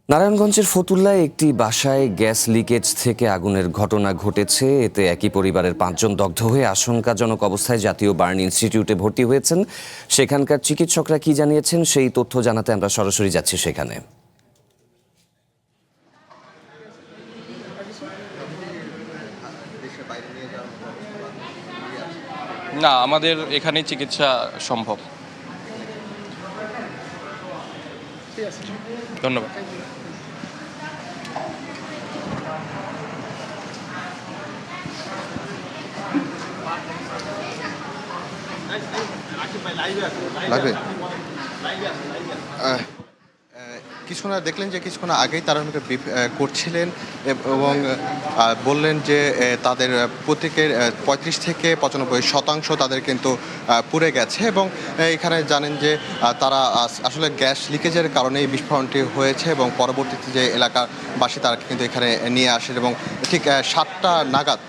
নারায়ণগঞ্জের ফতুল্লায় একটি বাসায় গ্যাস লিকেজ থেকে আগুনের ঘটনা ঘটেছে। এতে একই পরিবারের 5 জন দগ্ধ হয়ে আশঙ্কাজনক অবস্থায় জাতীয় বার্ন ইনস্টিটিউটে ভর্তি হয়েছেন। সেখানকার চিকিৎসকরা কি জানিয়েছেন সেই তথ্য জানাতে আমরা সরাসরি যাচ্ছি সেখানে। না, আমাদের এখানে চিকিৎসা সম্ভব। ধন্যবাদ। কিছুক্ষণ দেখলেন যে কিছুক্ষণ আগেই তারা করছিলেন এবং বললেন যে তাদের প্রত্যেকের 35 থেকে 95% তাদের কিন্তু পুড়ে গেছে এবং এখানে জানেন যে তারা আসলে গ্যাস লিকেজের কারণে এই বিস্ফোরণটি হয়েছে এবং পরবর্তীতে যে এলাকাবাসী তারা কিন্তু এখানে নিয়ে আসেন এবং ঠিক 7টা নাগাদ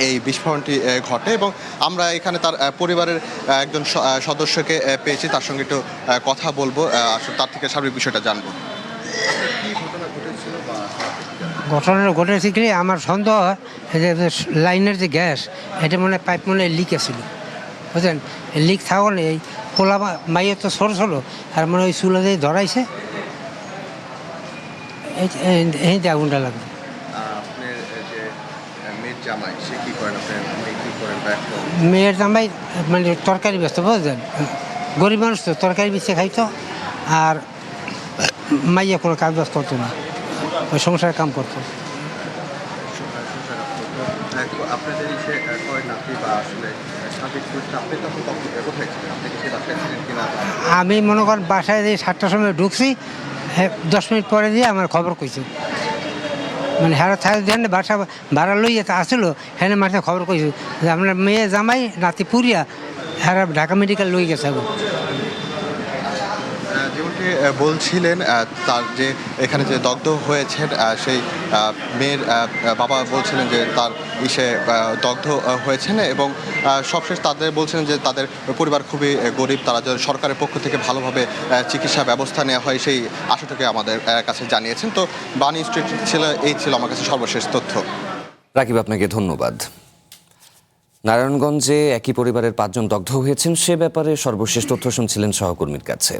এই বিস্ফোরণটি ঘটে এবং আমরা এখানে তার পরিবারের একজন সদস্যকে পেয়েছি, তার সঙ্গে একটু কথা বলবো, আসলে তার থেকে সার্বিক বিষয়টা জানবো। ঘটনা ঘটেছে কি আমার সন্দেহ যে লাইনের যে গ্যাস এটা মনে হয় পাইপ মনে লিক আছিল, বুঝলেন। লিক থাকো এই খোলা মাইয়ে তো সরু ছিল আর মনে ওই চুলা দিয়ে ধরাইছে, এই আগুনটা লাগবে। মেয়ের জামাই মানে তরকারি ব্যস্ত, বুঝলেন, গরিব মানুষ তো তরকারি বেঁচে খাইতো আর মাইয়া কোনো কাজ বাজ করতো না, ওই সংসারের কাম করতো। আমি মনে করেন বাসায় দিয়ে 7টার সময় ঢুকছি, 10 মিনিট পরে দিয়ে আমার খবর কইছে, মানে হ্যাঁ থাকেন বাসা ভাড়া লইয়া আসলো, হ্যাঁ মাঠে খবর কইছে যে আপনার মেয়ে জামাই নাতি পুরিয়া হ্যাঁ ঢাকা মেডিকেল লই গেছে। যেমনটি বলছিলেন তার যে এখানে যে দগ্ধ হয়েছেন সেই মেয়ের বাবা বলছিলেন যে তার দগ্ধ হয়েছেন এবং সবশেষ তাদের বলছিলেন যে তাদের পরিবার খুবই গরিব, তারা যে সরকারের পক্ষ থেকে ভালোভাবে চিকিৎসা ব্যবস্থা নেওয়া হয় সেই আশাটাকে আমাদের কাছে জানিয়েছেন। তো বার্ন ইনস্টিটিউট ছিল আমার কাছে সর্বশেষ তথ্য। রাকিব, আপনাকে ধন্যবাদ। নারায়ণগঞ্জে একই পরিবারের 5 জন দগ্ধ হয়েছেন সে ব্যাপারে সর্বশেষ তথ্য শুনছিলেন সহকর্মীর কাছে।